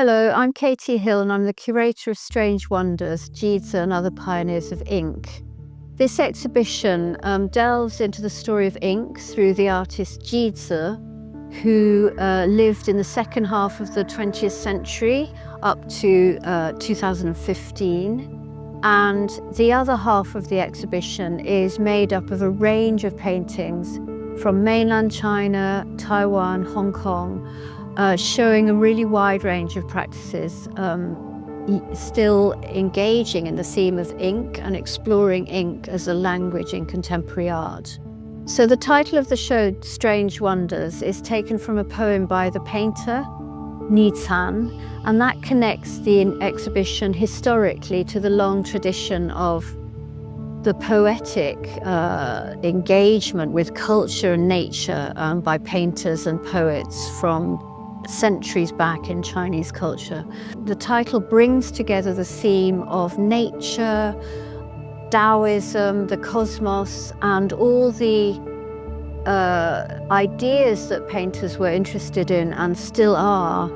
Hello, I'm Katie Hill and I'm the curator of Strange Wonders, Jizi and Other Pioneers of Ink. This exhibition delves into the story of ink through the artist Jizi, who lived in the second half of the 20th century up to 2015. And the other half of the exhibition is made up of a range of paintings from mainland China, Taiwan, Hong Kong, showing a really wide range of practices, still engaging in the theme of ink and exploring ink as a language in contemporary art. So the title of the show, Strange Wonders, is taken from a poem by the painter Ni Zan, and that connects the exhibition historically to the long tradition of the poetic engagement with culture and nature by painters and poets from centuries back in Chinese culture. The title brings together the theme of nature, Taoism, the cosmos, and all the ideas that painters were interested in and still are,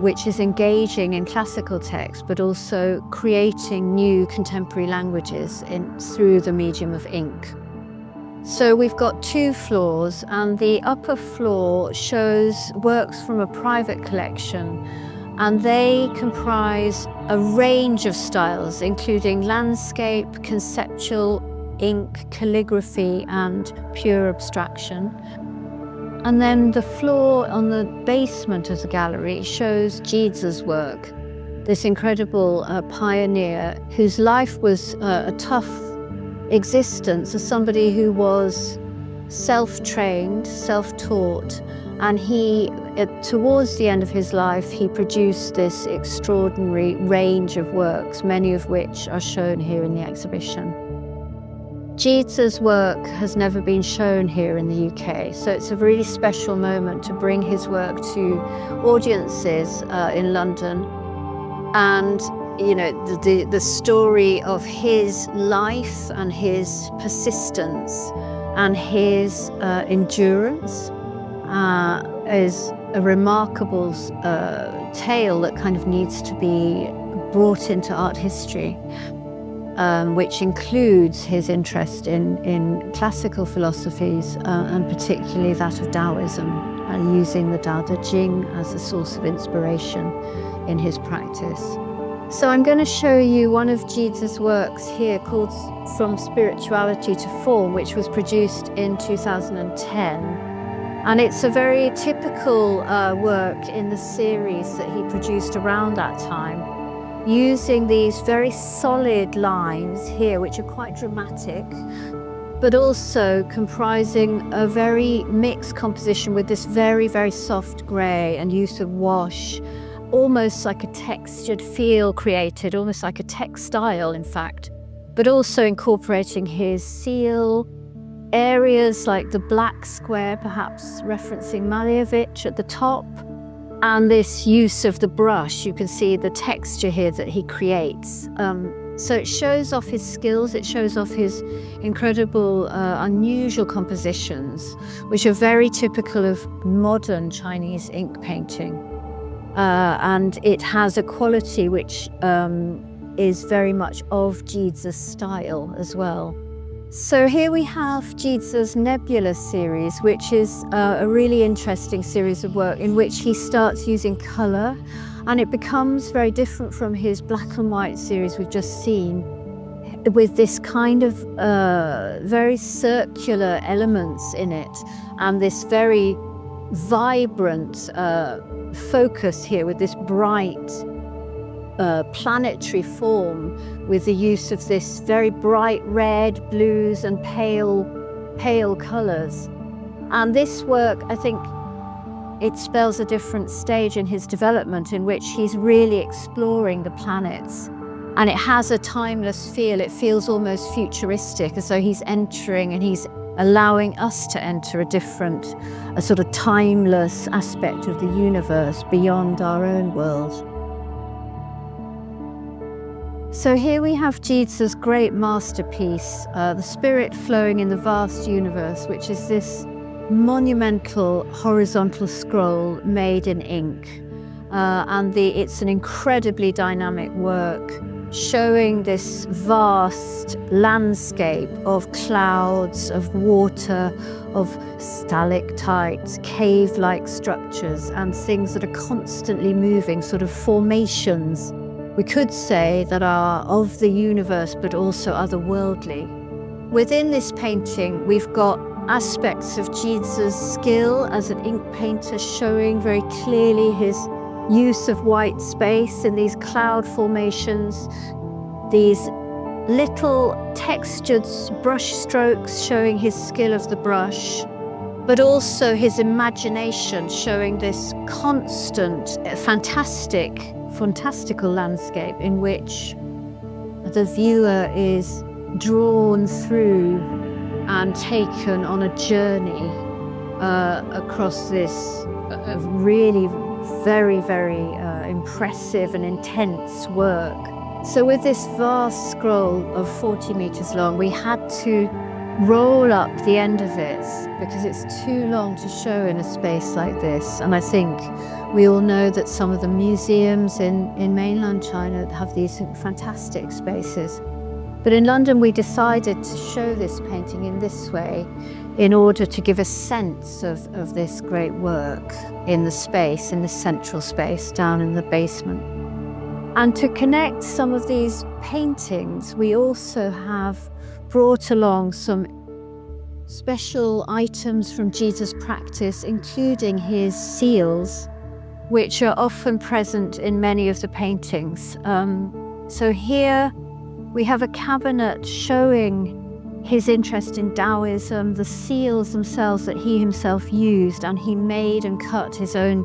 which is engaging in classical texts, but also creating new contemporary languages through the medium of ink. So we've got two floors, and the upper floor shows works from a private collection, and they comprise a range of styles, including landscape, conceptual, ink, calligraphy, and pure abstraction. And then the floor on the basement of the gallery shows Jizi's work, this incredible pioneer whose life was a tough existence as somebody who was self-trained, self-taught, and towards the end of his life, he produced this extraordinary range of works, many of which are shown here in the exhibition. Jizi's work has never been shown here in the UK, so it's a really special moment to bring his work to audiences in London. And you know, the story of his life and his persistence and his endurance is a remarkable tale that kind of needs to be brought into art history. Which includes his interest in classical philosophies and particularly that of Taoism, and using the Tao Te Ching as a source of inspiration in his practice. So I'm going to show you one of Jizi's works here called From Spirituality to Form, which was produced in 2010. And it's a very typical work in the series that he produced around that time, using these very solid lines here, which are quite dramatic, but also comprising a very mixed composition with this very, very soft grey and use of wash, almost like a textured feel created, almost like a textile, in fact, but also incorporating his seal, areas like the black square, perhaps referencing Malevich at the top, and this use of the brush. You can see the texture here that he creates. So it shows off his skills, it shows off his incredible, unusual compositions, which are very typical of modern Chinese ink painting. And it has a quality which is very much of Jizi's style as well. So here we have Jizi's Nebula series, which is a really interesting series of work in which he starts using colour, and it becomes very different from his black and white series we've just seen, with this kind of very circular elements in it, and this very vibrant focus here with this bright planetary form, with the use of this very bright red, blues and pale colours. And this work, I think, it spells a different stage in his development in which he's really exploring the planets, and it has a timeless feel. It feels almost futuristic, as though he's entering and he's allowing us to enter a sort of timeless aspect of the universe beyond our own world. So here we have Jizi's great masterpiece, The Spirit Flowing in the Vast Universe, which is this monumental horizontal scroll made in ink. It's an incredibly dynamic work, showing this vast landscape of clouds, of water, of stalactites, cave-like structures, and things that are constantly moving, sort of formations, we could say, that are of the universe but also otherworldly. Within this painting, we've got aspects of Jizi's skill as an ink painter, showing very clearly his use of white space in these cloud formations, these little textured brush strokes showing his skill of the brush, but also his imagination, showing this constant, fantastical landscape in which the viewer is drawn through and taken on a journey across this really very impressive and intense work. So with this vast scroll of 40 meters long, we had to roll up the end of it because it's too long to show in a space like this. And I think we all know that some of the museums in mainland China have these fantastic spaces. But in London, we decided to show this painting in this way in order to give a sense of this great work in the space, in the central space down in the basement. And to connect some of these paintings, we also have brought along some special items from Jizi's practice, including his seals, which are often present in many of the paintings. So here we have a cabinet showing his interest in Taoism, the seals themselves that he himself used, and he made and cut his own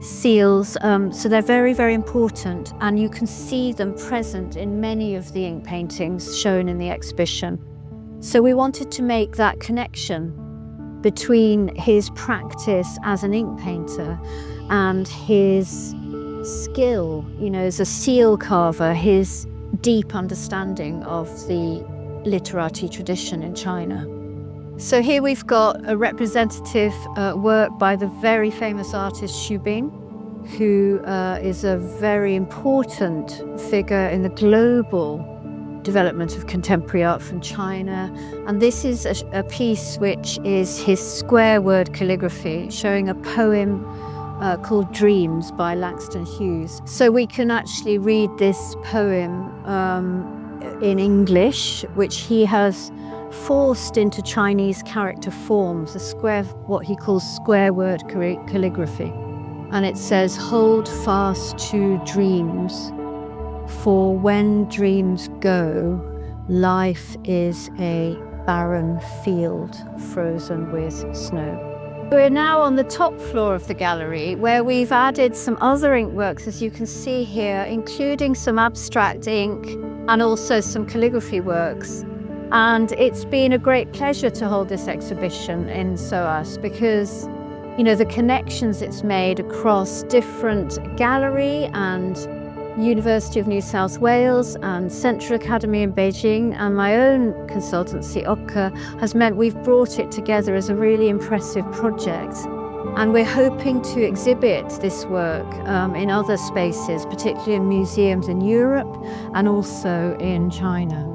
seals. So they're very important, and you can see them present in many of the ink paintings shown in the exhibition. So we wanted to make that connection between his practice as an ink painter and his skill, as a seal carver, his deep understanding of the literati tradition in China. So here we've got a representative work by the very famous artist Xu Bing, who is a very important figure in the global development of contemporary art from China. And this is a piece which is his square word calligraphy, showing a poem called Dreams by Langston Hughes. So we can actually read this poem in English, which he has forced into Chinese character forms, what he calls square word calligraphy. And it says, "Hold fast to dreams, for when dreams go, life is a barren field frozen with snow." We're now on the top floor of the gallery, where we've added some other ink works, as you can see here, including some abstract ink and also some calligraphy works. And it's been a great pleasure to hold this exhibition in SOAS because, the connections it's made across different gallery and University of New South Wales and Central Academy in Beijing and my own consultancy, OCA, has meant we've brought it together as a really impressive project. And we're hoping to exhibit this work in other spaces, particularly in museums in Europe and also in China.